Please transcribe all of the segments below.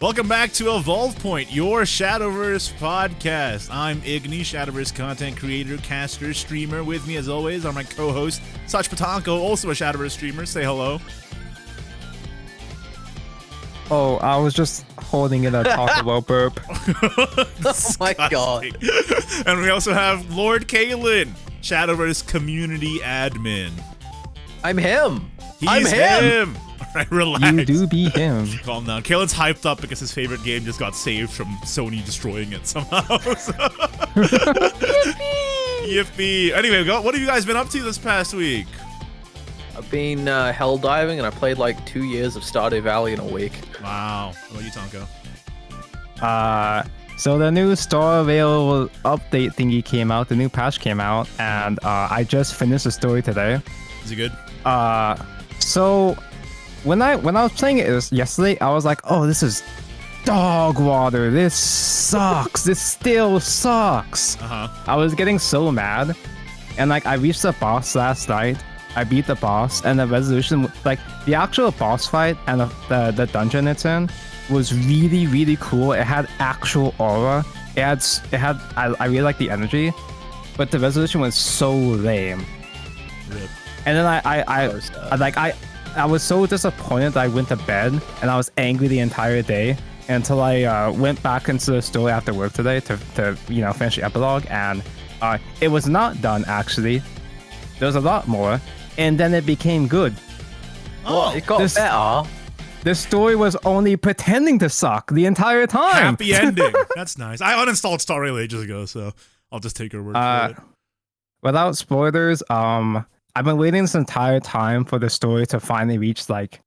Welcome back to Evolve Point, your Shadowverse podcast. I'm Ignideus, Shadowverse content creator, caster, streamer. With me, as always, are my co-host, SuchPettanko, also a Shadowverse streamer. Say hello. Oh, I was just holding in a Taco Bell burp. Oh my god. And we also have Lord Kaelan, Shadowverse community admin. I'm him. I'm him. All right, relax. You do be him. Calm down. Kaelan's hyped up because his favorite game just got saved from Sony destroying it somehow. Yippee. Anyway, what have you guys been up to this past week? I've been hell diving and I played like 2 years of Stardew Valley in a week. Wow. What about you, Tonko? So the new store available update thingy came out, the new patch came out, and I just finished the story today. Is it good? So when I was playing it yesterday, I was like, oh, this is dog water. This sucks. This still sucks. I was getting so mad, and like I reached the boss last night. I beat the boss, and the resolution, like the actual boss fight and the dungeon it's in, was really, really cool. It had actual aura. I really like the energy, but the resolution was so lame. Rip. And then I was so disappointed that I went to bed, and I was angry the entire day until I went back into the story after work today to finish the epilogue, and it was not done actually. There was a lot more, and then it became good. Oh, it got better. The story was only pretending to suck the entire time. Happy ending. That's nice. I uninstalled Star Rail ages ago, so I'll just take your word for it. Without spoilers, I've been waiting this entire time for the story to finally reach like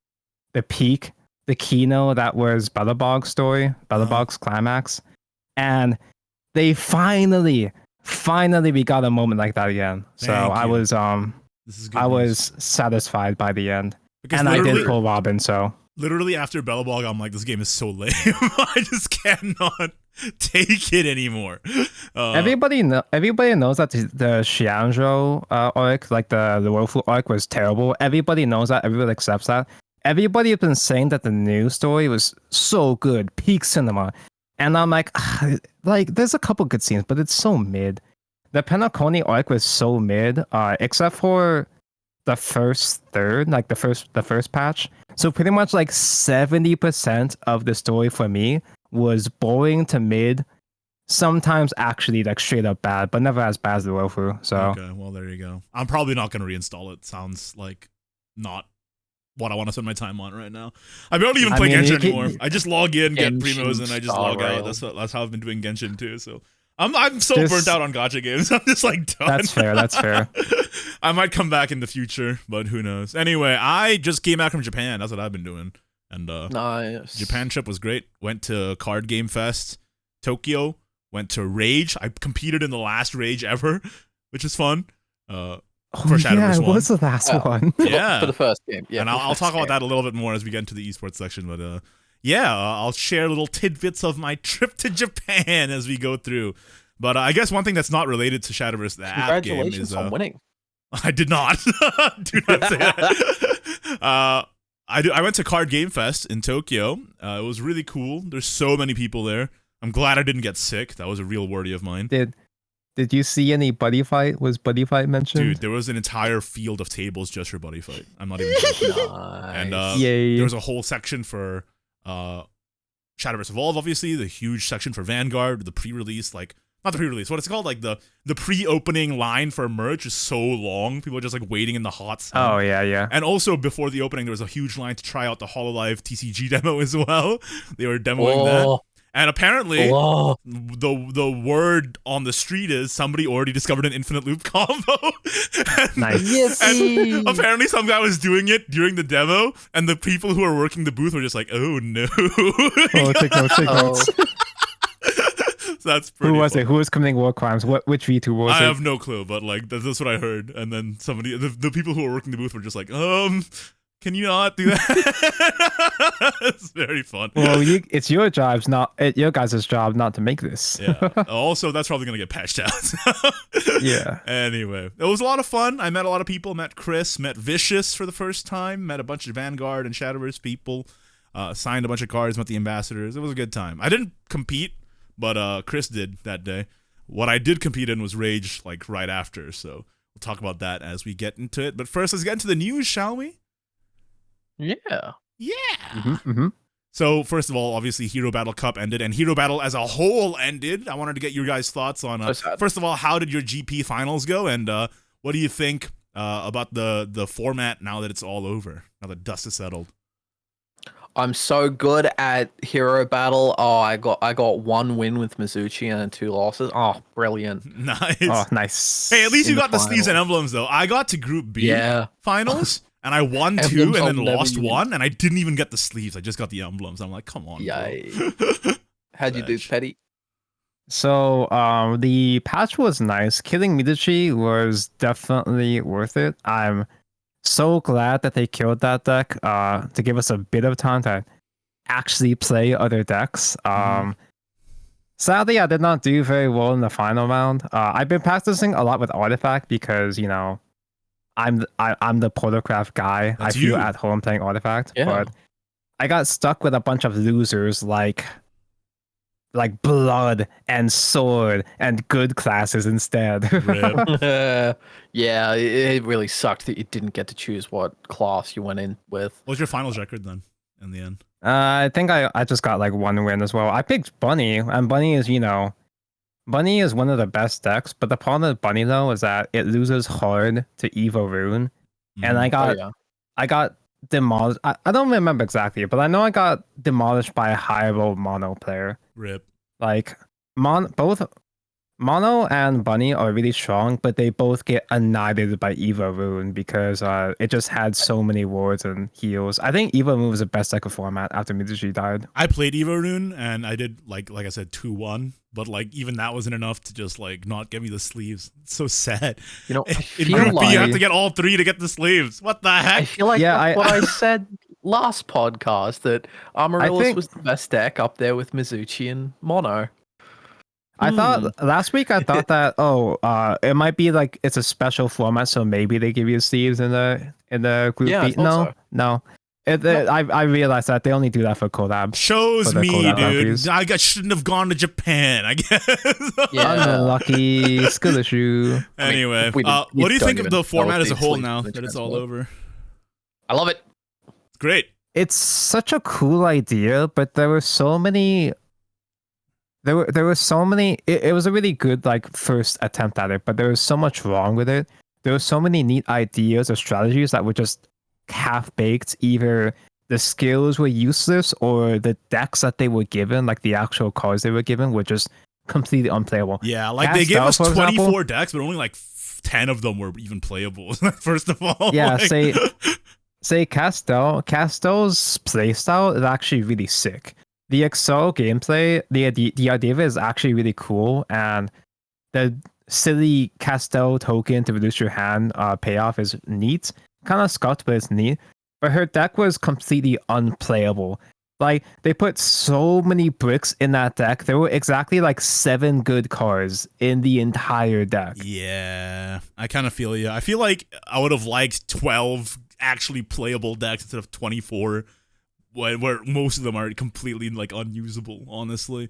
the peak, the keynote that was Belobog's story, Belobog's climax, and they finally we got a moment like that again. So I was was satisfied by the end, and I did pull Robin. So literally after Belobog, I'm like, this game is so lame. I just cannot take it anymore. Everybody knows that the Xianzhou arc, like the Luofu arc, was terrible. Everybody knows that. Everybody accepts that. Everybody has been saying that the new story was so good, peak cinema, and I'm like there's a couple good scenes, but it's so mid. The Penacony arc was so mid, except for the first third, like the first patch. So pretty much like 70% of the story for me was boring to mid, sometimes actually like straight up bad, but never as bad as the Luofu. So okay, well there you go. I'm probably not going to reinstall it. Sounds like not what I want to spend my time on right now. I barely even play Genshin anymore. I just log in, get primos, and I just log out. That's how I've been doing Genshin too. So I'm so burnt out on gacha games. I'm just like done. That's fair. I might come back in the future, but who knows? Anyway, I just came back from Japan. That's what I've been doing. And nice. Japan trip was great. Went to Card Game Fest, Tokyo. Went to Rage. I competed in the last Rage ever, which is fun. For Shadowverse 1. It was the last one. Yeah, for the first game. Yeah, and I'll talk about that a little bit more as we get into the esports section. But I'll share little tidbits of my trip to Japan as we go through. But I guess one thing that's not related to Shadowverse, the app game, is congratulations on winning. I did not. Do not say that. I went to Card Game Fest in Tokyo. It was really cool. There's so many people there. I'm glad I didn't get sick. That was a real worry of mine. Did you see any buddy fight? Was buddy fight mentioned? Dude, there was an entire field of tables just for buddy fight. I'm not even joking. Nice. And there was a whole section for Shadowverse Evolve, obviously, the huge section for Vanguard, the pre-release, like not the pre-release, what it's called, like the pre-opening line for merch is so long. People are just like waiting in the hot sun. Oh yeah. And also before the opening, there was a huge line to try out the HoloLive TCG demo as well. They were demoing that. And apparently, the word on the street is somebody already discovered an infinite loop combo. Nice. And apparently some guy was doing it during the demo, and the people who were working the booth were just like, oh no. Take notes. So that's pretty Who was funny. it? Who was committing war crimes? Which VTuber was it? I have no clue, but like that's what I heard. And then somebody, the people who were working the booth were just like, can you not do that? It's very fun. Well, it's your job's not your guys' job not to make this. Yeah. Also, that's probably gonna get patched out. Yeah. Anyway, it was a lot of fun. I met a lot of people. Met Chris. Met Vicious for the first time. Met a bunch of Vanguard and Shadowverse people. signed a bunch of cards, met the ambassadors. It was a good time. I didn't compete, but Chris did that day. What I did compete in was Rage, like right after. So we'll talk about that as we get into it. But first, let's get into the news, shall we? Yeah. Yeah. Mm-hmm. So first of all, obviously Hero Battle Cup ended, and Hero Battle as a whole ended. I wanted to get your guys' thoughts on. First of all, how did your GP finals go, and what do you think about the format now that it's all over? Now that dust is settled. I'm so good at Hero Battle. Oh, I got 1 win with Mizuchi and 2 losses. Oh, brilliant. Nice. Oh, nice. Hey, at least you got the sleeves and emblems though. I got to Group B finals. And I won 2 and then lost 1, and I didn't even get the sleeves. I just got the emblems. I'm like, come on, bro. How'd you do, Petty? So the patch was nice. Killing Mizuchi was definitely worth it. I'm so glad that they killed that deck to give us a bit of time to actually play other decks. Sadly, I did not do very well in the final round. I've been practicing a lot with Artifact because, you know, I'm the Protocraft guy. That's I feel you. at home playing Artifact, Yeah. but I got stuck with a bunch of losers like Blood and Sword and good classes instead. Yeah, it really sucked that you didn't get to choose what class you went in with. What's your finals record then? In the end, I think I just got like 1 win as well. I picked Bunny, and Bunny is, you know, Bunny is one of the best decks, but the problem with Bunny though is that it loses hard to Evo Rune, and I got demolished. I don't remember exactly, but I know I got demolished by a high roll mono player. Rip. Like both Mono and Bunny are really strong, but they both get annihilated by Evo Rune because it just had so many wards and heals. I think Evo Rune was the best deck of format after Mizuchi died. I played Evo Rune and I did like I said 2-1, but like even that wasn't enough to just like not give me the sleeves. It's so sad. You know, in Group B, you have to get all 3 to get the sleeves. What the heck? I feel like that's what I said last podcast, that Amaryllis was the best deck up there with Mizuchi and Mono. I thought last week that it might be like it's a special format, so maybe they give you sleeves in the group B. No. I realized that they only do that for collab. Shows me, dude. I shouldn't have gone to Japan, I guess. Unlucky skill issue. Anyway, what do you think of the format as a whole now that it's all over? I love it. Great. It's such a cool idea, but there were so many. There were so many. It was a really good like first attempt at it, but there was so much wrong with it. There were so many neat ideas or strategies that were just half baked. Either the skills were useless, or the decks that they were given, like the actual cards they were given, were just completely unplayable. Yeah, like they gave us 24 decks, but only like 10 of them were even playable. First of all, yeah. Say Castel's playstyle is actually really sick. The XO gameplay, the idea of it is actually really cool, and the silly Castel token to reduce your hand payoff is neat. Kind of scuffed, but it's neat. But her deck was completely unplayable. Like, they put so many bricks in that deck. There were exactly like 7 good cards in the entire deck. Yeah, I kind of feel you. I feel like I would have liked 12 actually playable decks instead of 24. Where most of them are completely like unusable, honestly.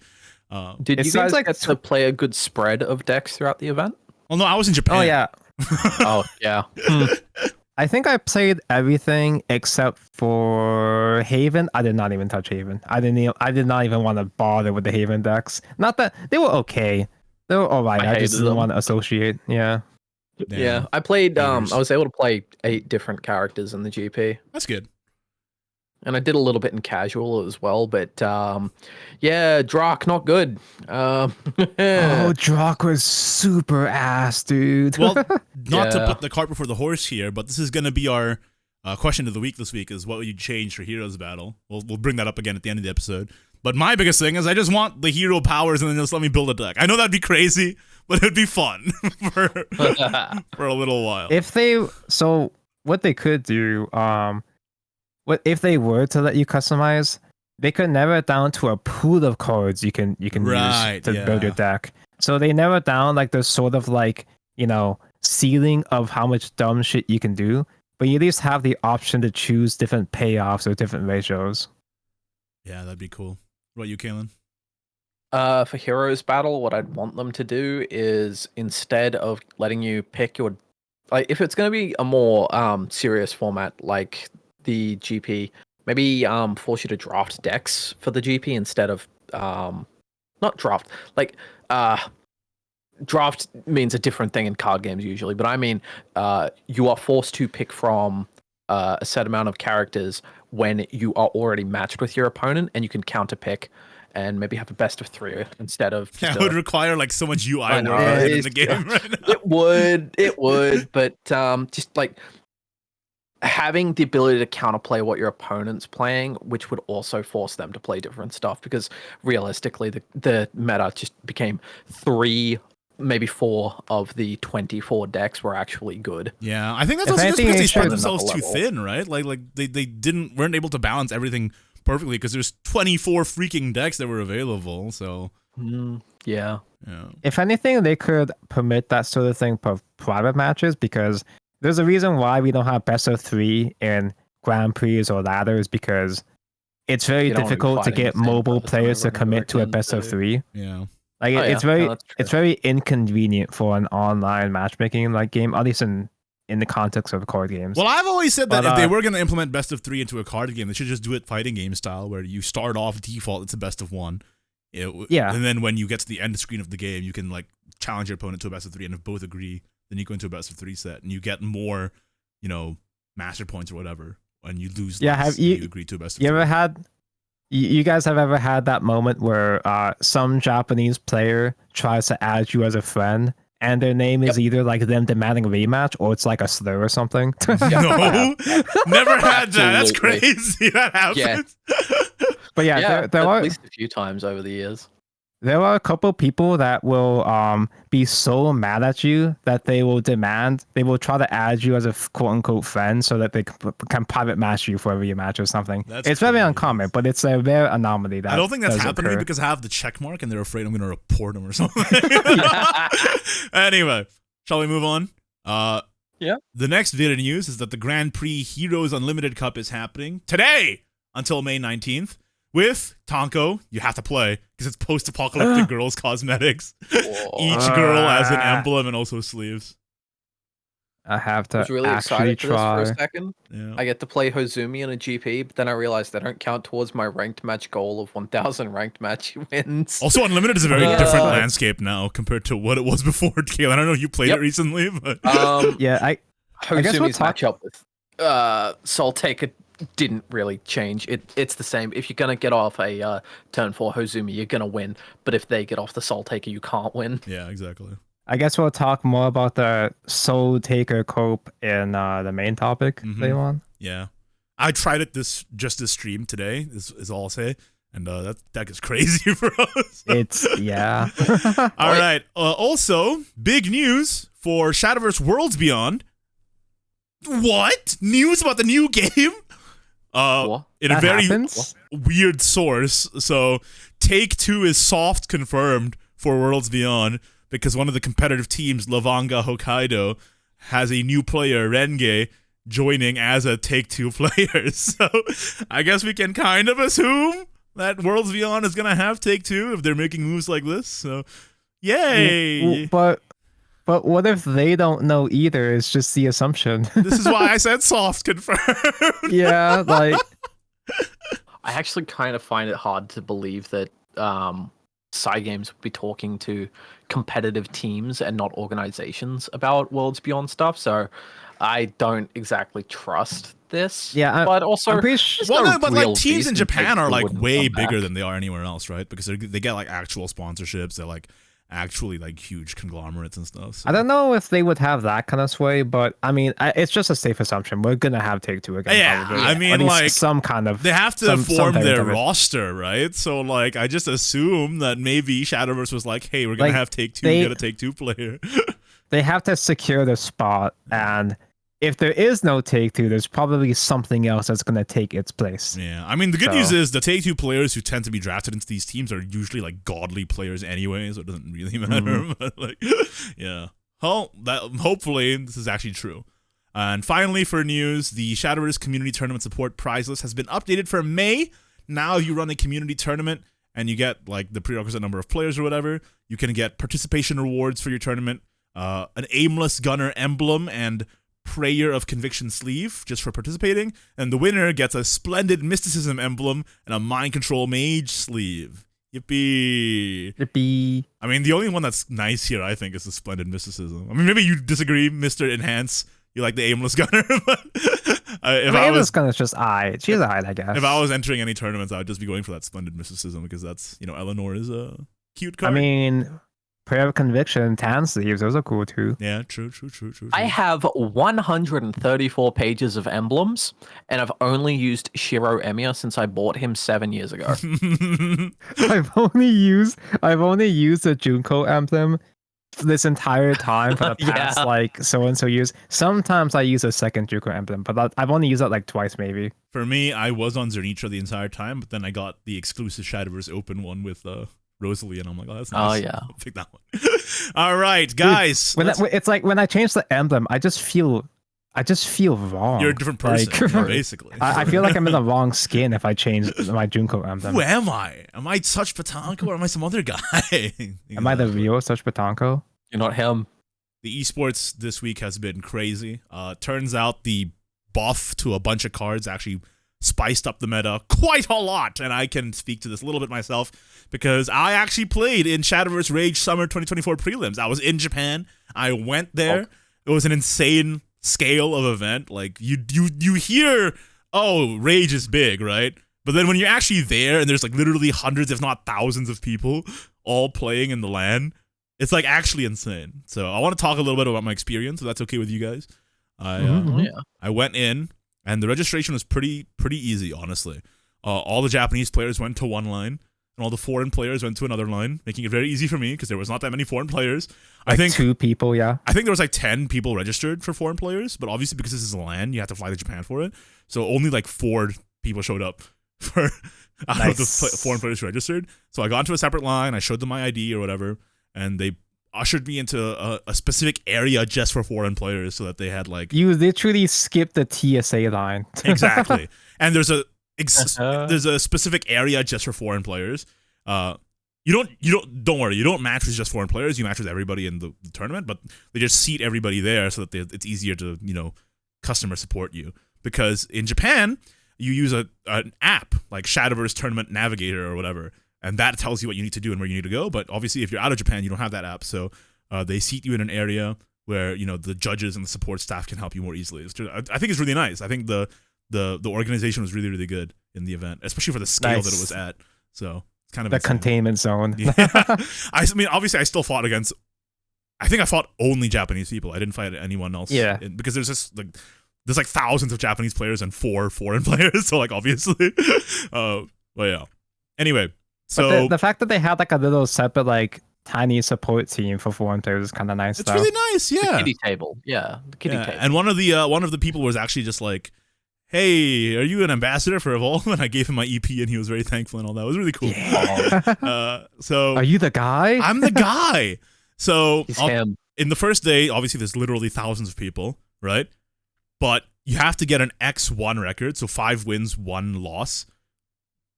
Did you guys get to play a good spread of decks throughout the event? Oh no, I was in Japan. Oh yeah. Oh yeah. I think I played everything except for Haven. I did not even touch Haven. I did not even want to bother with the Haven decks. Not that they were okay. They were alright. I just didn't want to associate. Yeah. Damn. Yeah. I played. I was able to play 8 different characters in the GP. That's good. And I did a little bit in casual as well, but yeah, Drak, not good. Oh, Drak was super ass, dude. Well, not to put the cart before the horse here, but this is going to be our question of the week this week, is what would you change for Heroes Battle? We'll bring that up again at the end of the episode. But my biggest thing is I just want the hero powers and then just let me build a deck. I know that'd be crazy, but it'd be fun for a little while. So what they could do, what if they were to let you customize? They could narrow it down to a pool of cards you can use to build your deck. So they narrow it down like there's sort of like, you know, ceiling of how much dumb shit you can do, but you at least have the option to choose different payoffs or different ratios. Yeah, that'd be cool. What about you, Kaelan? For Heroes Battle, what I'd want them to do is instead of letting you pick your, like, if it's going to be a more serious format like the GP, maybe force you to draft decks for the GP instead of not draft. Like draft means a different thing in card games usually, but I mean you are forced to pick from a set amount of characters when you are already matched with your opponent, and you can counter pick and maybe have a best of 3 instead of just it would require like so much UI work in the game right now. It would, but just like having the ability to counterplay what your opponent's playing, which would also force them to play different stuff, because realistically the meta just became 3, maybe 4 of the 24 decks were actually good. Yeah, I think that's also just because they spread themselves too thin, right? Like they weren't able to balance everything perfectly because there's 24 freaking decks that were available. So yeah. If anything, they could permit that sort of thing for private matches, because there's a reason why we don't have best of 3 in Grand Prix or ladders, because it's very difficult to get mobile players to commit to a best of 3. Yeah. Like it's very inconvenient for an online matchmaking like game, at least in the context of card games. Well, I've always said that if they were going to implement best of 3 into a card game, they should just do it fighting game style, where you start off default, it's a best of 1. Yeah. And then when you get to the end screen of the game, you can like challenge your opponent to a best of 3, and if both agree, then you go into a best of 3 set, and you get more, master points or whatever. When you lose, less, you agree to a best of 3. You guys have ever had that moment where some Japanese player tries to add you as a friend, and their name is either like them demanding a rematch, or it's like a slur or something? No, never had that. That's crazy. That happens. Yeah. But yeah, there are at least a few times over the years. There are a couple people that will be so mad at you that they will try to add you as a quote unquote friend so that they can private match you for a rematch or something. It's very uncommon, but it's a rare anomaly. That I don't think that's happened to me because I have the check mark and they're afraid I'm going to report them or something. Anyway, shall we move on? Yeah. The next bit of news is that the Grand Prix Heroes Unlimited Cup is happening today until May 19th. With Tanko, you have to play because it's post-apocalyptic girls cosmetics. Each girl has an emblem and also sleeves. I have to. I was really actually excited for try. this for a second. Yeah. I get to play Hozumi in a GP, but then I realized they don't count towards my ranked match goal of 1,000 ranked match wins. Also, Unlimited is a very different landscape now compared to what it was before. Kaelan, I don't know if you played it recently, but yeah, Hozumi's matchup with Soul Taker didn't really change. It's the same. If you're gonna get off a turn 4 Hozumi, you're gonna win. But if they get off the Soul Taker, you can't win. Yeah, exactly. I guess we'll talk more about the Soul Taker cope in the main topic later on. Yeah, I tried it this stream today. Is all I'll say, and that deck is crazy for us. Yeah. All right. Also, big news for Shadowverse Worlds Beyond. What news about the new game? In a very weird source. So Take-Two is soft confirmed for Worlds Beyond because one of the competitive teams, Lavanga Hokkaido, has a new player, Renge, joining as a Take-Two player. So I guess we can kind of assume that Worlds Beyond is going to have Take-Two if they're making moves like this. So yay! But what if they don't know either? It's just the assumption. This is why I said soft confirmed. Yeah, like I actually kind of find it hard to believe that Cygames would be talking to competitive teams and not organizations about Worlds Beyond stuff. So I don't exactly trust this. Yeah, but also, but like teams in Japan are like way bigger than they are anywhere else, right? Because they get like actual sponsorships. They're like actually like huge conglomerates and stuff. So. I don't know if they would have that kind of sway, but I mean, it's just a safe assumption. We're gonna have Take-Two again. Yeah, probably. I mean, like some kind of they have to form their roster, right? So like, I just assume that maybe Shadowverse was like, hey, we're gonna have Take-Two, get a Take-Two player. They have to secure the spot, and if there is no Take-Two, there's probably something else that's going to take its place. Yeah, I mean, the good news is the Take-Two players who tend to be drafted into these teams are usually like godly players anyway, so it doesn't really matter. But like, yeah. Hopefully, this is actually true. And finally, for news, the Shadowverse Community Tournament Support prize list has been updated for May now if you run a community tournament and you get like the prerequisite number of players or whatever, you can get participation rewards for your tournament, an aimless gunner emblem, and Prayer of Conviction sleeve just for participating, and the winner gets a splendid mysticism emblem and a mind control mage sleeve. Yippee! Yippee! I mean, the only one that's nice here, I think, is the splendid mysticism. I mean, maybe you disagree, Mr. Enhance. You like the aimless gunner, but aimless gunner's just she's I guess. If I was entering any tournaments, I would just be going for that splendid mysticism because that's, Eleanor is a cute card. I mean, Prayer of Conviction, tan sleeves, those are cool too. Yeah, true. I have 134 pages of emblems, and I've only used Shiro Emiya since I bought him 7 years ago. I've only used the Junko emblem this entire time for the past like so and so years. Sometimes I use a second Junko emblem, but I've only used it like twice maybe. For me, I was on Zernitra the entire time, but then I got the exclusive Shadowverse Open one with Rosalie, and I'm like, oh, that's nice. Oh yeah, I'll pick that one. All right, guys. Dude, it's like when I change the emblem, I just feel wrong. You're a different person, basically. I feel like I'm in the wrong skin if I change my Junko emblem. Who am I? Am I SuchPettanko or am I some other guy? Am I the real SuchPettanko? You're not him. The esports this week has been crazy. Turns out the buff to a bunch of cards actually spiced up the meta quite a lot, and I can speak to this a little bit myself because I actually played in Shadowverse Rage Summer 2024 prelims. I was in Japan. I went there. It was an insane scale of event. Like you hear, oh, Rage is big, right? But then when you're actually there and there's like literally hundreds, if not thousands of people all playing in the LAN, it's like actually insane. So I want to talk a little bit about my experience, if that's okay with you guys. I went in, and the registration was pretty easy, honestly. All the Japanese players went to one line, and all the foreign players went to another line, making it very easy for me because there was not that many foreign players. Like I think 2 people, yeah. I think there was like 10 people registered for foreign players, but obviously because this is a LAN, you have to fly to Japan for it. So only like 4 people showed up for out of the foreign players who registered. So I got into a separate line, I showed them my ID or whatever, and they ushered me into a specific area just for foreign players so that they had like... You literally skipped the TSA line. Exactly. And there's a specific area just for foreign players. Don't worry, you don't match with just foreign players, you match with everybody in the tournament, but they just seat everybody there so that it's easier to, customer support you. Because in Japan, you use an app like Shadowverse Tournament Navigator or whatever, and that tells you what you need to do and where you need to go. But obviously, if you're out of Japan, you don't have that app. So they seat you in an area where the judges and the support staff can help you more easily. I think it's really nice. I think the organization was really good in the event, especially for the scale that it was at. So it's kind of the containment zone. Yeah. I mean, obviously, I still fought against. I think I fought only Japanese people. I didn't fight anyone else. Yeah, because there's like thousands of Japanese players and 4 foreign players. So like obviously, but yeah. Anyway. So the fact that they had like a little separate like tiny support team for foreign players is kind of nice. It's really nice, yeah. The kiddie table, the kiddie table. And one of the people was actually just like, "Hey, are you an ambassador for Evolve?" And I gave him my EP, and he was very thankful and all that. It was really cool. Yeah. So are you the guy? I'm the guy. So him. In the first day, obviously, there's literally thousands of people, right? But you have to get an X1 record, so 5 wins, 1 loss.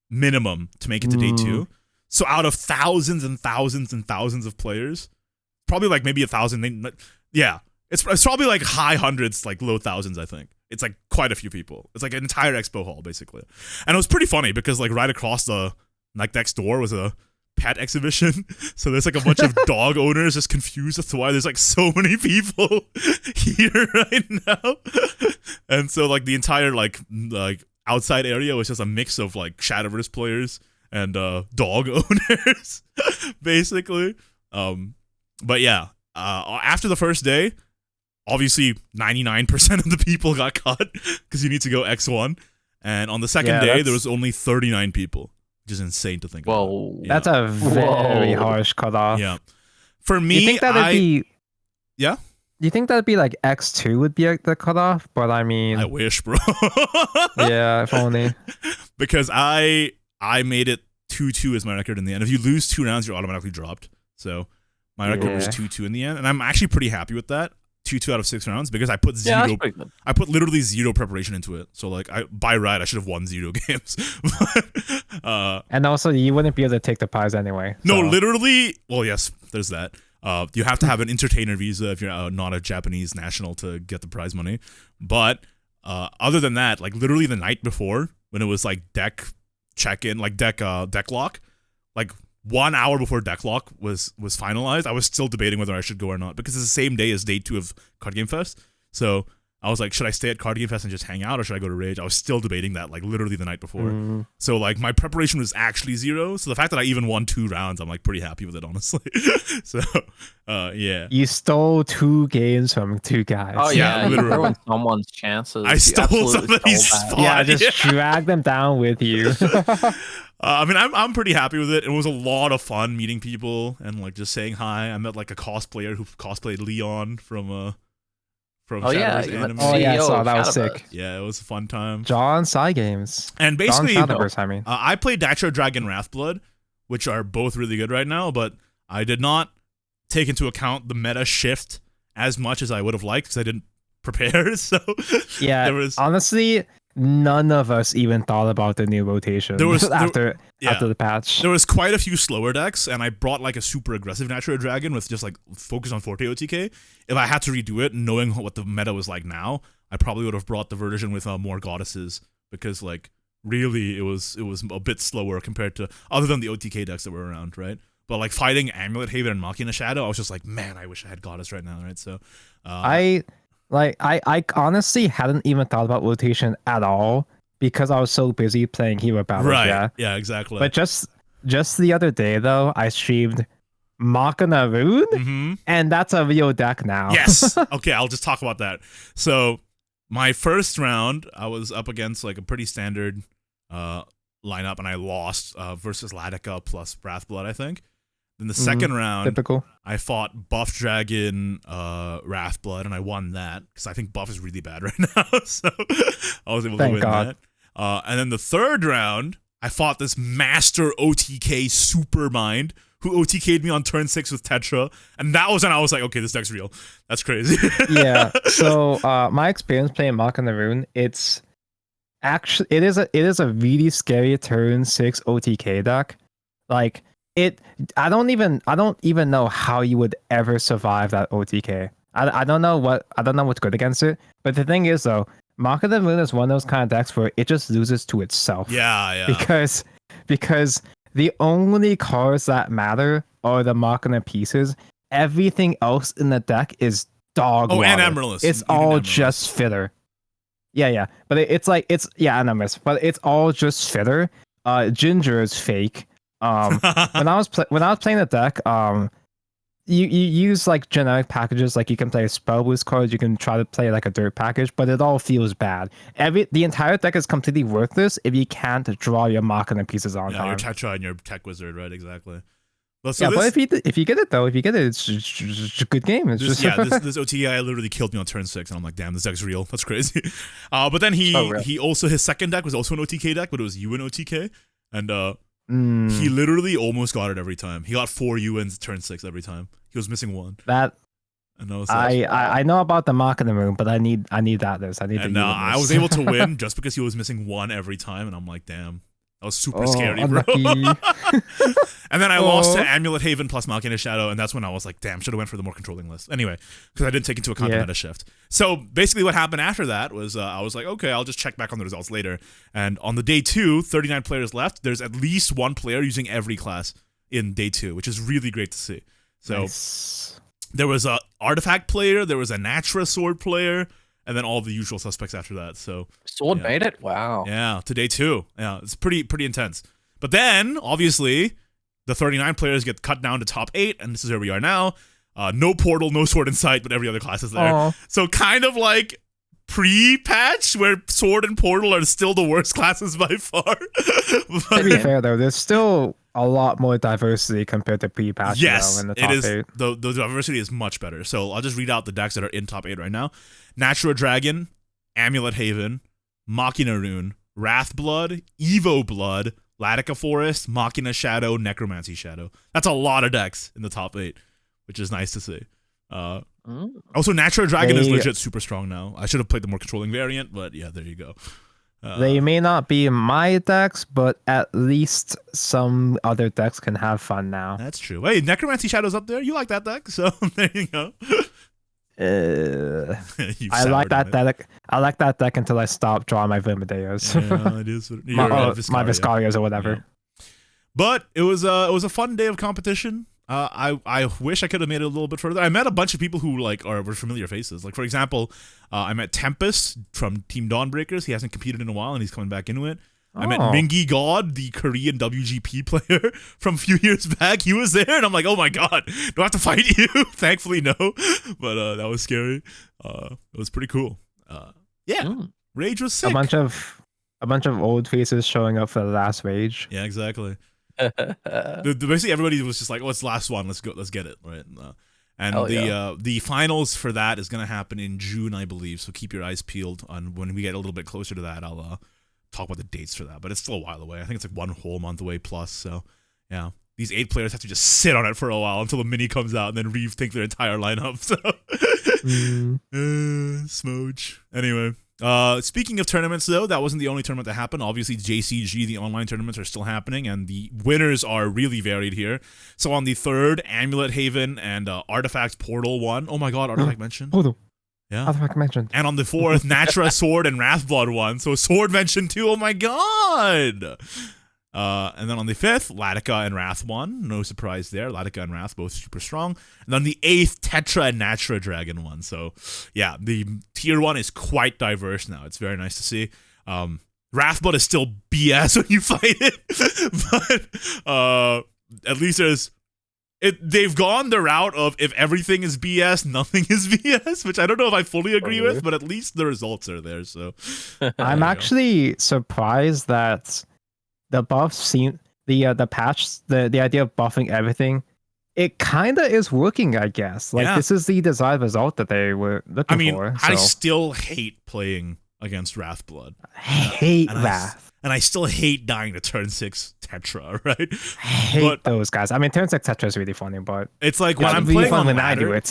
Minimum to make it to day 2. So out of thousands and thousands and thousands of players, probably like maybe 1,000. It's probably like high hundreds, like low thousands. I think it's like quite a few people. It's like an entire expo hall basically, and it was pretty funny because like right across the next door was a pet exhibition. So there's like a bunch of dog owners just confused as to why there's like so many people here right now, and so like the entire like outside area was just a mix of like Shadowverse players and dog owners, basically. But yeah, after the first day, obviously 99% of the people got cut because you need to go X1, and on the second day there was only 39 people, which is insane to think about. Whoa, that's a very harsh cutoff. Yeah, for me, you think that'd be? Yeah. You think that'd be like X2 would be like the cutoff? But I mean, I wish, bro. Yeah, if only. Because I made it 2-2 as my record in the end. If you lose 2 rounds, you're automatically dropped. So my record was 2-2 in the end, and I'm actually pretty happy with that. issue 2 out of 6 rounds because I put zero. Yeah, that's pretty good. I put literally zero preparation into it. So like, by right, I should have won 0 games. And also, you wouldn't be able to take the prize anyway. No, so. literally. Well, yes, there's that. You have to have an entertainer visa if you're not a Japanese national to get the prize money. But other than that, like literally the night before, when it was like deck check-in, like deck lock, like 1 hour before deck lock was finalized, I was still debating whether I should go or not because it's the same day as day 2 of Card Game Fest. So I was like, should I stay at Card Game Fest and just hang out, or should I go to Rage? I was still debating that, like literally the night before. So like my preparation was actually 0. So the fact that I even won 2 rounds, I'm like pretty happy with it, honestly. So yeah. You stole 2 games from 2 guys. Oh yeah, literally. you ruined someone's chances. I stole somebody's spot. Yeah, just drag them down with you. I mean, I'm pretty happy with it. It was a lot of fun meeting people and like just saying hi. I met like a cosplayer who cosplayed Leon from Shadowverse anime. Oh yeah, I saw that was sick. Yeah, it was a fun time. John Psy Games. And basically, Shadowverse, I mean. I played Natural Dragon Wrathblood, which are both really good right now, but I did not take into account the meta shift as much as I would have liked because I didn't prepare. So yeah, honestly, none of us even thought about the new rotation after the patch. There was quite a few slower decks, and I brought like a super aggressive Natural Dragon with just like focus on Forte OTK. If I had to redo it, knowing what the meta was like now, I probably would have brought the version with more goddesses because like really it was a bit slower compared to other than the OTK decks that were around, right? But like fighting Amulet Haven and Machina Shadow, I was just like, man, I wish I had goddess right now, right? So I honestly hadn't even thought about rotation at all because I was so busy playing Hero Battles. Right. Yeah, exactly. But just the other day though, I streamed Machina Rune, and that's a real deck now. Yes. Okay, I'll just talk about that. So my first round, I was up against like a pretty standard lineup, and I lost versus Latica plus Wrathblood, I think. Then the second round, typical. I fought Buff Dragon, Wrathblood, and I won that because I think Buff is really bad right now. So I was able to win that. And then the third round, I fought this Master OTK Supermind who OTK'd me on turn 6 with Tetra, and that was when I was like, okay, this deck's real. That's crazy. Yeah. So my experience playing Machina Rune, it is a really scary turn 6 OTK deck. Like I don't even know how you would ever survive that OTK. I don't know what's good against it. But the thing is though, Machina Rune is one of those kind of decks where it just loses to itself. Yeah. Because the only cards that matter are the Machina pieces. Everything else in the deck is dog water. And Amaryllis. It's all just filler. Yeah. But it's Amaryllis. But it's all just filler. Ginger is fake. When I was playing the deck, you use like generic packages, like you can play a spell boost card, you can try to play like a dirt package, but it all feels bad. The entire deck is completely worthless if you can't draw your Machina pieces on time. Your Tetra and your Tech Wizard, right? Exactly. But if you get it, it's just a good game. This OTK literally killed me on turn 6, and I'm like, damn, this deck's real. That's crazy. But then he also, his second deck was also an OTK deck, but it was UN OTK, and he literally almost got it every time. He got 4 UNs turn 6 every time. He was missing 1. I know about the Machina Rune, but I need that list. I was able to win just because he was missing 1 every time, and I'm like, damn, that was super scary, bro. And then I lost to Amulet Haven plus Machina Shadow, and that's when I was like, damn, should have went for the more controlling list. Anyway, because I didn't take into account the meta shift. So basically what happened after that was I was like, okay, I'll just check back on the results later. And on the day 2, 39 players left. There's at least 1 player using every class in day 2, which is really great to see. So nice. There was a artifact player, there was a Natra sword player, and then all the usual suspects after that. So sword made it? Wow. Yeah, to day 2. Yeah, it's pretty intense. But then, obviously, the 39 players get cut down to top 8, and this is where we are now. No portal, no sword in sight, but every other class is there. Aww. So kind of like pre-patch, where sword and portal are still the worst classes by far. To be fair, though, there's still a lot more diversity compared to pre-patch. Yes, in the top 8. The diversity is much better. So I'll just read out the decks that are in top 8 right now. Natural Dragon, Amulet Haven, Machina Rune, Wrathblood, Evo Blood, Latica Forest, Machina Shadow, Necromancy Shadow. That's a lot of decks in the top 8, which is nice to see. Also, Natural Dragon is legit super strong now. I should have played the more controlling variant, but yeah, there you go. They may not be my decks, but at least some other decks can have fun now. That's true. Hey, Necromancy Shadow's up there. You like that deck, so there you go. I like that deck. I like that deck until I stop drawing my Ignideus. Yeah, it is. My Viscarias or whatever. Yeah. But it was a fun day of competition. I wish I could have made it a little bit further. I met a bunch of people who were familiar faces. Like, for example, I met Tempest from Team Dawnbreakers. He hasn't competed in a while and he's coming back into it. I met Mingy God, the Korean WGP player from a few years back. He was there, and I'm like, oh my god, do I have to fight you? Thankfully, no. But that was scary. It was pretty cool. Rage was sick. A bunch of old faces showing up for the last Rage. Yeah, exactly. Basically, everybody was just like, "Oh, it's the last one. Let's go. Let's get it." Right. And the finals for that is gonna happen in June, I believe. So keep your eyes peeled on when we get a little bit closer to that. I'll talk about the dates for that, but it's still a while away. I think it's like 1 whole month away plus. So yeah, these 8 players have to just sit on it for a while until the mini comes out and then rethink their entire lineup. So smooch. Anyway. Speaking of tournaments, though, that wasn't the only tournament that happened. Obviously, JCG, the online tournaments, are still happening, and the winners are really varied here. So on the 3rd, Amulet Haven and Artifact Portal won. Oh my god, Artifact mentioned. Portal. Yeah. Artifact mentioned. And on the 4th, Natra Sword and Wrathblood won. So Sword mentioned too. Oh my god. And then on the 5th, Latica and Wrath won. No surprise there. Latica and Wrath both super strong. And on the 8th, Tetra and Natra Dragon won. So yeah, the tier 1 is quite diverse now. It's very nice to see. Wrathblood is still BS when you fight it. But at least they've gone the route of if everything is BS, nothing is BS, which I don't know if I fully agree with, but at least the results are there. So I'm actually surprised that the buffs seem the patch, the idea of buffing everything, it kind of is working, I guess. Like, this is the desired result that they were looking for. I still hate playing against Wrathblood. I hate Wrath. And I still hate dying to turn 6 Tetra, right? I hate those guys. I mean, turn 6 Tetra is really funny, but it's like when I'm playing on ladder,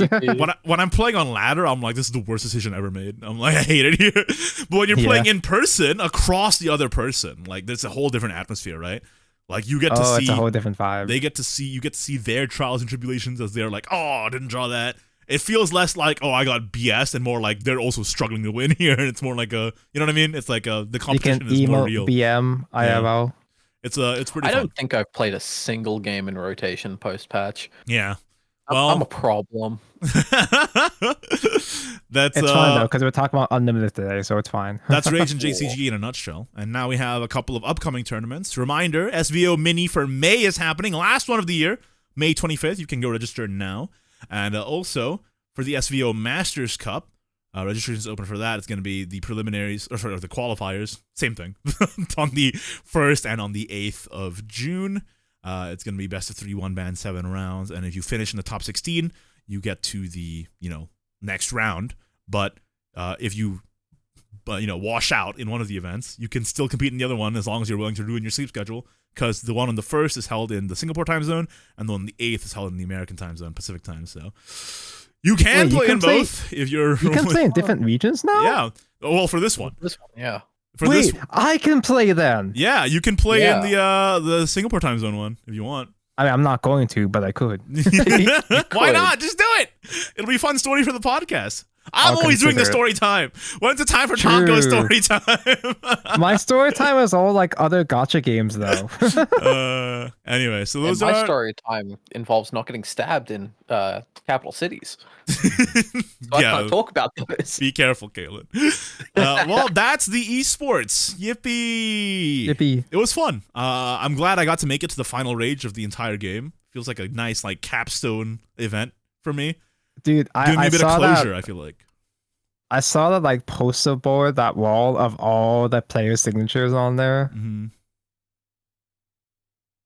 when I'm playing on ladder, I'm like, this is the worst decision ever made. I'm like, I hate it here. But when you're playing in person, across the other person, like, there's a whole different atmosphere, right? Like, you get to see, it's a whole different vibe. You get to see their trials and tribulations as they're like, oh, I didn't draw that. It feels less like, oh, I got BS, and more like they're also struggling to win here. And it's more like you know what I mean? It's like the competition is more real. BM, IRL. Yeah. It's pretty fun. I don't think I've played a single game in rotation post-patch. Yeah. Well, I'm a problem. It's fine, though, because we're talking about Unlimited today, so it's fine. That's Rage and JCG in a nutshell. And now we have a couple of upcoming tournaments. Reminder, SVO Mini for May is happening. Last one of the year, May 25th. You can go register now. And also, for the SVO Masters Cup, registration is open for that. It's going to be the preliminaries, or the qualifiers, same thing, on the 1st and on the 8th of June. It's going to be best of 3, 1 band, 7 rounds. And if you finish in the top 16, you get to the, next round. But if you, wash out in one of the events, you can still compete in the other one as long as you're willing to ruin your sleep schedule. Because the one on the 1st is held in the Singapore time zone, and the one on the 8th is held in the American time zone, Pacific time. So you can play in both if you're. You can play in different regions now. Yeah. Well, for this one. Yeah. I can play then. Yeah, you can play in the Singapore time zone one if you want. I mean, I'm not going to, but I could. Why not? Just do it. It'll be a fun story for the podcast. I'm always doing the story time. When's the time for Tonko's story time? My story time is all like other gacha games, though. Anyway, so my story time involves not getting stabbed in capital cities. So I can't talk about those. Be careful, Kaelan. Well, that's the esports. Yippee! Yippee! It was fun. I'm glad I got to make it to the final rage of the entire game. Feels like a nice capstone event for me. Dude, Giving me a bit of closure, I feel like. I saw that poster board, that wall of all the player signatures on there. Mm-hmm.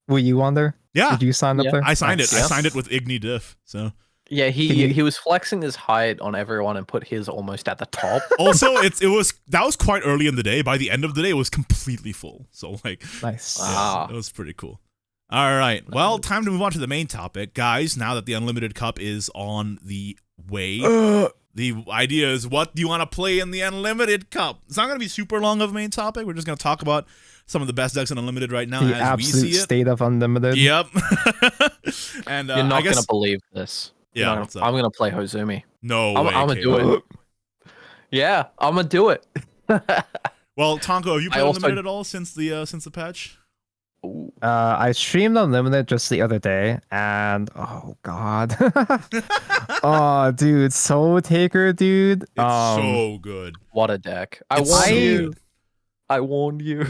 Were you on there? Yeah. Did you sign up there? I signed it. I signed it with Ignideus. So yeah, he was flexing his height on everyone and put his almost at the top. Also, that was quite early in the day. By the end of the day, it was completely full. So nice. Yeah, it was pretty cool. All right. Well, time to move on to the main topic. Guys, now that the Unlimited Cup is on the wait. The idea is, what do you want to play in the Unlimited Cup? It's not going to be super long of a main topic. We're just going to talk about some of the best decks in Unlimited right now The as absolute we see it. state of Unlimited. Yep. And You're not going to believe this. Yeah, I'm going to play Hozumi. No way, I'm going to do it. Yeah, I'm going to do it. Well, Tonko, have you played Unlimited at all since the patch? I streamed Unlimited just the other day, and oh god, oh dude, Soul Taker, dude, it's so good. What a deck! I warned you.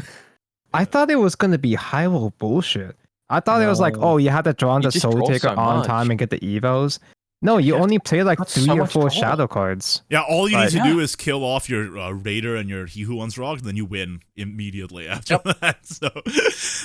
I thought it was gonna be high-level bullshit. I thought it was like, oh, you had to draw the Soul Taker on time and get the evos. No, you only play like 3 or 4 shadow cards. Yeah, all you need to do is kill off your Raider and your He Who Wants Rock, and then you win immediately after that. So,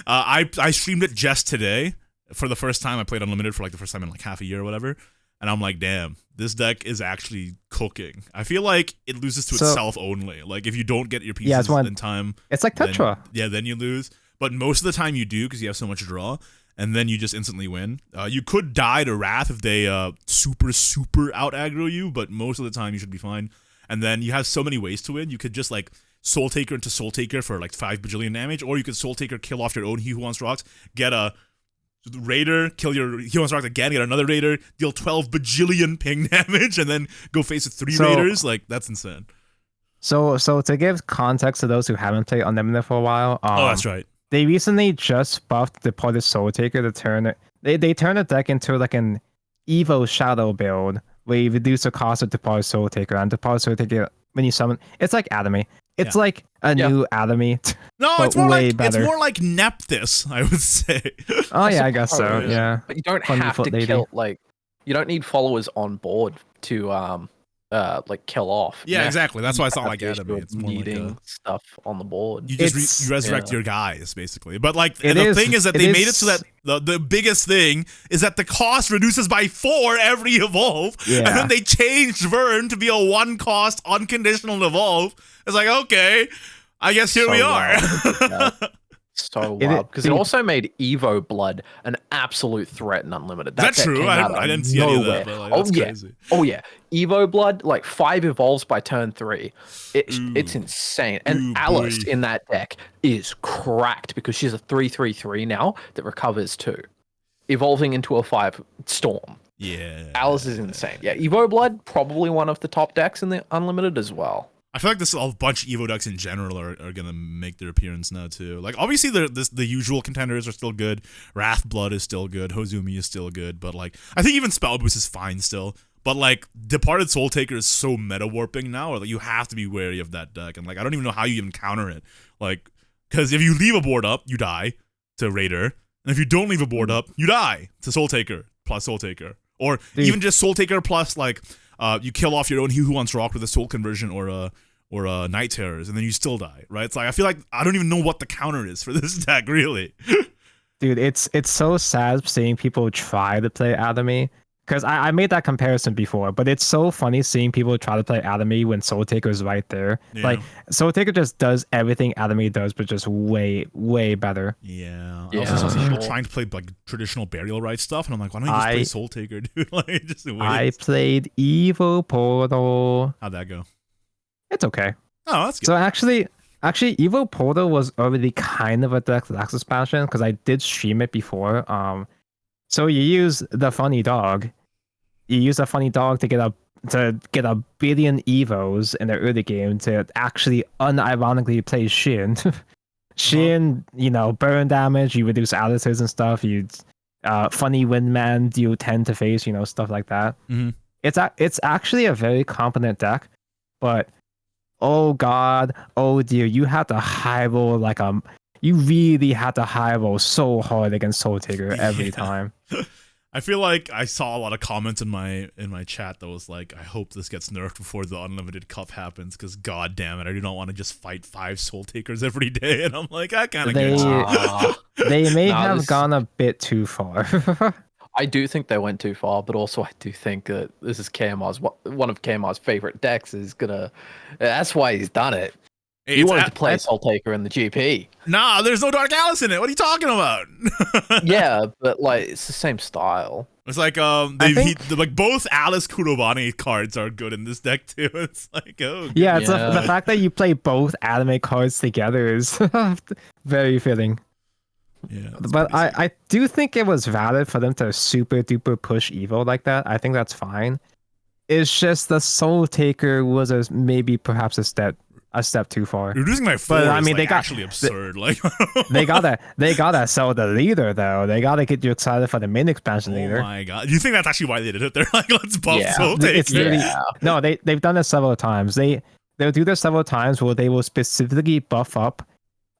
I streamed it just today for the first time. I played Unlimited for like the first time in like half a year or whatever, and I'm like, damn, this deck is actually cooking. I feel like it loses to itself only. Like if you don't get your pieces in time, it's like Tetra. Then you lose. But most of the time you do because you have so much draw. And then you just instantly win. You could die to Wrath if they super out aggro you, but most of the time you should be fine. And then you have so many ways to win. You could just like Soul Taker into Soul Taker for like 5 bajillion damage, or you could Soul Taker, kill off your own He Who Wants Rocks, get a Raider, kill your He Who Wants Rocks again, get another Raider, deal 12 bajillion ping damage, and then go face with 3 Raiders. Like that's insane. So to give context to those who haven't played Unlimited for a while, oh, that's right. They recently just buffed the Departed Soul Taker to turn it. They turned the deck into like an Evo Shadow build where you reduce the cost of Departed Soul Taker, and Departed Soul Taker when you summon, it's like Atomy. It's like a new Atomy. No, it's more like better. It's more like Nepthys, I would say. Oh yeah, I guess so. Yeah, but you don't have to kill you don't need followers on board to like kill off. Yeah, exactly. That's why it's not like Atomy. It's more like stuff on the board. You just resurrect your guys, basically. But like the thing is that they made it so that the biggest thing is that the cost reduces by 4 every evolve, and then they changed Vern to be a 1 cost unconditional evolve. It's like, okay, I guess here we are. So wild, because it also made Evo Blood an absolute threat in Unlimited. That's true. I didn't see any of that. But like, that's crazy. Oh yeah, Evo Blood, like 5 evolves by turn 3. It's insane. And Alice in that deck is cracked because she's a 3/3/3 now that recovers 2, evolving into a 5 Storm. Yeah, Alice is insane. Yeah, Evo Blood probably one of the top decks in the Unlimited as well. I feel like a bunch of Evo decks in general are gonna make their appearance now too. Like obviously the usual contenders are still good. Wrath Blood is still good. Hozumi is still good. But like I think even Spell Boost is fine still. But like Departed Soul Taker is so meta warping now, or like you have to be wary of that deck. And like I don't even know how you even counter it. Like because if you leave a board up, you die to Raider, and if you don't leave a board up, you die to Soul Taker plus Soul Taker, or even just Soul Taker plus like. You kill off your own He Who Wants Rock with a Soul Conversion or a Night Terrors, and then you still die, right? It's like I feel like I don't even know what the counter is for this deck, really. Dude, it's so sad seeing people try to play Atomy. Because I made that comparison before, but it's so funny seeing people try to play Atomy when Soul Taker is right there. Yeah. Like Soul Taker just does everything Atomy does, but just way better. Yeah. I also saw people trying to play like traditional Burial Rite stuff, and I'm like, why don't you just play Soul Taker, dude? Like, just wait. I played Evo Portal. How'd that go? It's okay. Oh, that's good. So actually, Evo Portal was already kind of a deluxe expansion because I did stream it before. So you use the funny dog. You use a funny dog to get a billion evos in the early game to actually unironically play Shin. Shin, burn damage, you reduce altitudes and stuff. You funny windman, you tend to face, stuff like that. Mm-hmm. It's actually a very competent deck, but oh god, oh dear, you have to high roll you really had to high roll so hard against Soul Taker every time. I feel like I saw a lot of comments in my chat that was like, I hope this gets nerfed before the Unlimited Cup happens, because god damn it, I do not want to just fight 5 Soul Takers every day. And I'm like, I kind of get you. They may have gone a bit too far. I do think they went too far, but also I do think that this is KMR's one of KMR's favorite decks. That's why he's done it. You wanted to play Soul Taker in the GP. Nah, there's no Dark Alice in it. What are you talking about? Yeah, but like it's the same style. It's like like both Alice Kurobane cards are good in this deck too. It's like yeah, it's the fact that you play both anime cards together is very fitting. Yeah, but I do think it was valid for them to super duper push Evo like that. I think that's fine. It's just the Soul Taker was maybe perhaps a step too far. Reducing my 4 I mean, they got actually absurd. They gotta sell the leader though. They gotta get you excited for the main expansion leader. Oh my god! You think that's actually why they did it? They're like, let's buff Soul Taker. It's really, no, they've done it several times. They'll do this several times where they will specifically buff up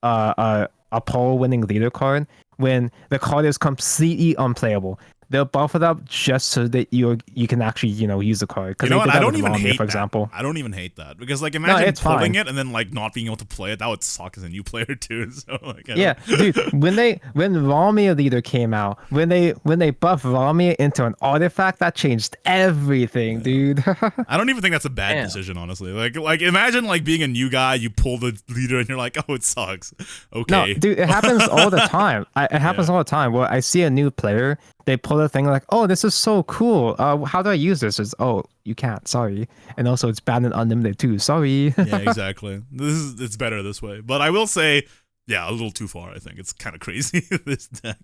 a poll winning leader card when the card is completely unplayable. They'll buff it up just so that you can actually use the card. You know what? I don't even hate for example. I don't even hate that because like imagine pulling it and then like not being able to play it. That would suck as a new player too. So like dude, when Ramia Leader came out, when they buffed Ramia into an artifact, that changed everything, dude. I don't even think that's a bad decision, honestly. Like imagine like being a new guy, you pull the leader and you're like, oh, it sucks. Okay. No, dude, it happens all the time. It happens all the time. Where I see a new player. They pull a thing like, oh, this is so cool. How do I use this? It's, oh, you can't. Sorry. And also, it's banned and unlimited too. Sorry. Yeah, exactly. It's better this way. But I will say, yeah, a little too far. I think it's kind of crazy. This deck.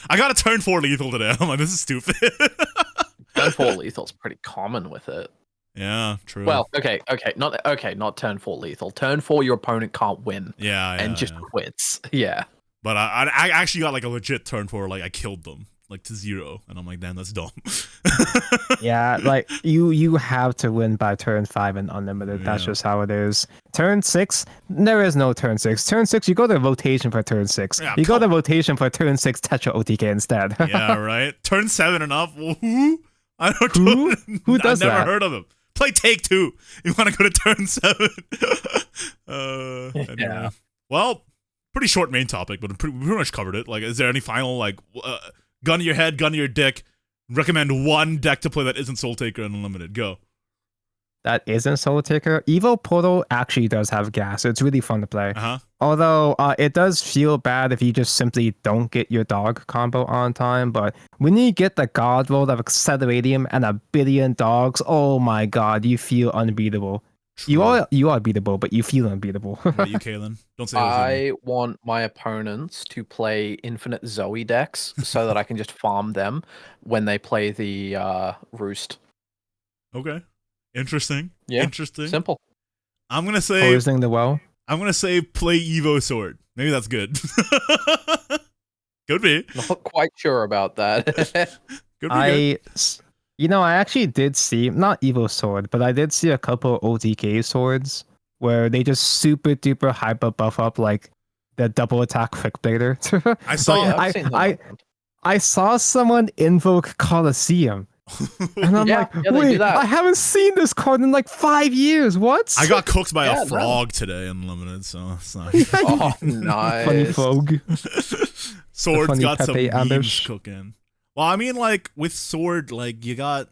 I got a turn 4 lethal today. I'm like, this is stupid. Turn 4 lethal's pretty common with it. Yeah, true. Well, not turn 4 lethal. Turn 4, your opponent can't win. Yeah, and just quits. Yeah. But I actually got like a legit turn 4. Like I killed them. Like to 0, and I'm like, damn, that's dumb. Yeah, like you have to win by turn 5 and unlimited. That's just how it is. Turn 6, there is no turn 6. Turn 6, you go to rotation for turn 6. You go to rotation for turn 6, Tetra OTK instead. Yeah, right. Turn 7 and up. Well, who? I don't know. Who does that? I've never heard of them. Play Take 2. You want to go to turn 7? Anyway. Yeah. Well, pretty short main topic, but we pretty much covered it. Like, is there any final like? Gun to your head, gun to your dick. Recommend one deck to play that isn't Soul Taker and Unlimited. Go. That isn't Soul Taker. Evo Portal actually does have gas. It's really fun to play. Although it does feel bad if you just simply don't get your dog combo on time. But when you get the God roll of Accelerating and a billion dogs, oh my god, you feel unbeatable. True. You are beatable, but you feel unbeatable. What about you, Kaelan? Don't say I want my opponents to play infinite Zoe decks so that I can just farm them when they play the Roost. Okay. Interesting. Yeah. Interesting. Simple. I'm gonna say posing the well. I'm gonna say play Evo Sword. Maybe that's good. Could be. Not quite sure about that. Could be good. I actually did see, not Evo Sword, but I did see a couple OTK swords where they just super duper hyper buff up like the double attack Quick Blader. I saw. I saw someone invoke Colosseum. And I'm like, wait, I haven't seen this card in like 5 years. What? I got cooked by a frog today in Limited, so it's not. Oh, nice. Funny frog. Sword's got some memes cooking. Well, I mean, like with Sword, like you got,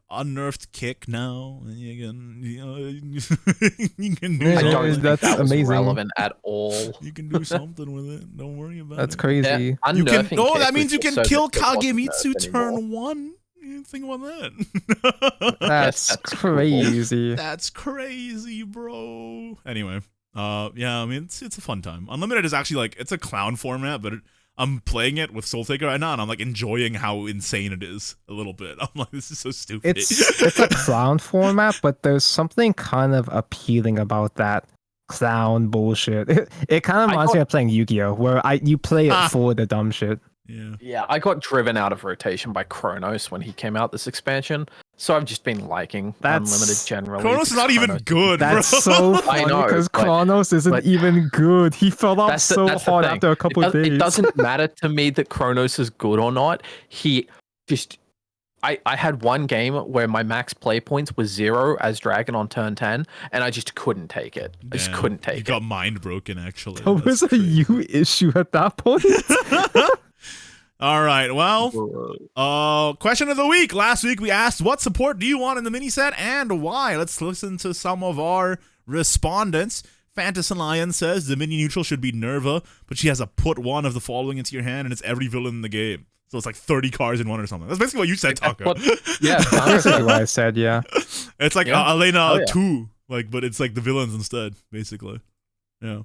unnerfed kick now, and you can, you can do. I don't think that's that was amazing. relevant at all. You can do something with it. Don't worry about that's it. crazy. Yeah, that means you can kill Kagemitsu turn 1. You think about that. That's crazy. That's crazy, bro. Anyway, yeah, I mean, it's a fun time. Unlimited is actually like it's a clown format, but I'm playing it with Soul Taker right now, and I'm like enjoying how insane it is a little bit. I'm like, this is so stupid. It's a clown format, but there's something kind of appealing about that clown bullshit. It kind of reminds me of playing Yu-Gi-Oh, where you play it for the dumb shit. Yeah, I got driven out of rotation by Kronos when he came out this expansion, so I've just been liking Unlimited generally. Kronos is not even good, bro. That's so funny because Kronos isn't even good. He fell off so hard after a couple of days. It doesn't matter to me that Kronos is good or not. He just... I had one game where my max play points was 0 as Dragon on turn 10, and I just couldn't take it. I just couldn't take it. You got mind broken, actually. That was a you issue at that point. All right, well, question of the week. Last week we asked, what support do you want in the mini set and why? Let's listen to some of our respondents. Fantasy Lion says the mini neutral should be Nerva, but she has to put one of the following into your hand, and it's every villain in the game. So it's like 30 cards in one or something. That's basically what you said, Taco. Yeah, That's what I said. Yeah. It's like Yeah. Elena 2, like, but it's like the villains instead, basically. Yeah.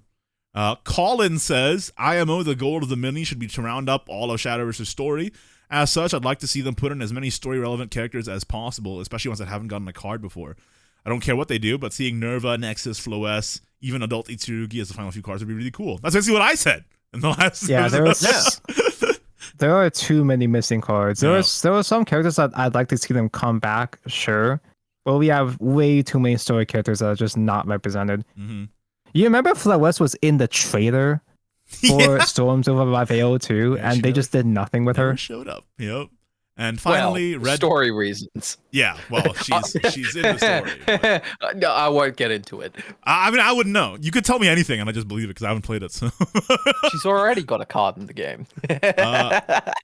Colin says, IMO, the goal of the mini should be to round up all of Shadowverse's story. As such, I'd like to see them put in as many story-relevant characters as possible, especially ones that haven't gotten a card before. I don't care what they do, but seeing Nerva, Nexus, Floes, even Adult Itsurugi as the final few cards would be really cool. That's basically what I said in the last episode. There are too many missing cards. There are some characters that I'd like to see them come back, sure. But we have way too many story characters that are just not represented. Mm-hmm. You remember Floes was in the trailer for Storms over Raveo too, and they just did nothing with her. Showed up. Yep. And finally, Red story reasons. Yeah, well, she's in the story. No, I won't get into it. I mean, I wouldn't know. You could tell me anything, and I just believe it because I haven't played it. So she's already got a card in the game.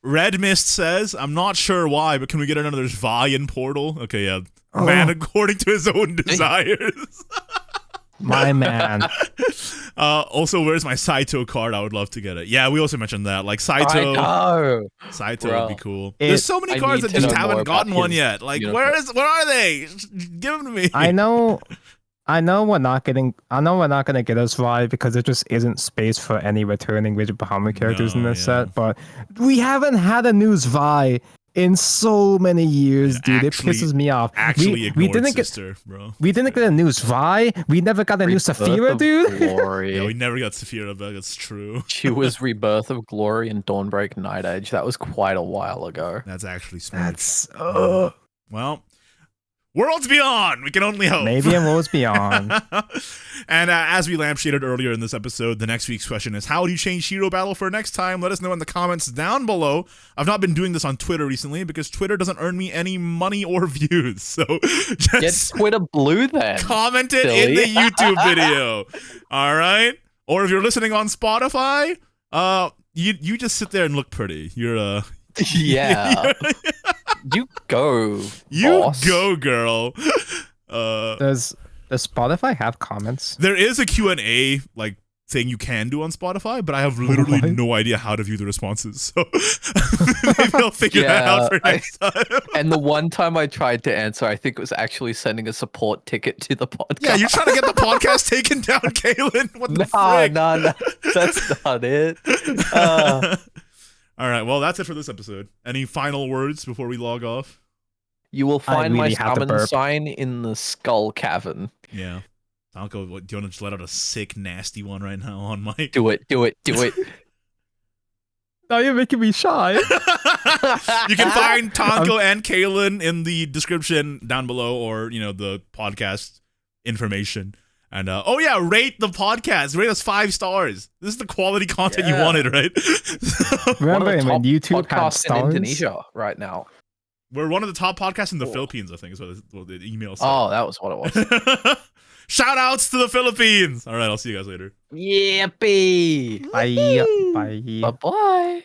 Red Mist says, "I'm not sure why, but can we get another Vayan portal?" Okay, yeah, man, according to his own desires. My man. Also, where's my Saito card? I would love to get it. Yeah, we also mentioned that. Like Saito would be cool. There's so many cards that just haven't gotten one yet. Like, where are they? Give them to me. I know we're not gonna get us Vi because there just isn't space for any returning Rigid Bahamut characters in this set. But we haven't had a news Vi in so many years, dude. It pisses me off. We didn't get a news Vi. We never got a new Saphira, dude. Yeah, we never got Saphira back. That's true. She was Rebirth of Glory and Dawnbreak Night Edge. That was quite a while ago. That's actually smart. Well, Worlds Beyond. We can only hope. Maybe in Worlds Beyond. And as we lampshaded earlier in this episode, the next week's question is, how do you change Hero Battle for next time? Let us know in the comments down below. I've not been doing this on Twitter recently because Twitter doesn't earn me any money or views. So just get Twitter blue then. Comment it in the YouTube video. All right? Or if you're listening on Spotify, you just sit there and look pretty. You're yeah. You go. You go, girl. Does Spotify have comments? There is a Q&A like thing you can do on Spotify, but I have literally no idea how to view the responses. So maybe I'll figure that out for next time. And the one time I tried to answer, I think it was actually sending a support ticket to the podcast. Yeah, you're trying to get the podcast taken down, Kaelan. What the frick? No, that's not it. All right, well, that's it for this episode. Any final words before we log off? You will find my summon sign in the skull cavern. Yeah. Tanko, do you want to just let out a sick, nasty one right now on mic? Do it. Now you're making me shy. You can find Tanko and Kaelan in the description down below, or, the podcast information. And rate the podcast. Rate us 5 stars. This is the quality content you wanted, right? Remember when YouTube had stars in Indonesia right now. We're one of the top podcasts in the Philippines, I think, is what the email said. Oh, that was what it was. Shout outs to the Philippines. All right, I'll see you guys later. Yippee. Bye. Bye-bye.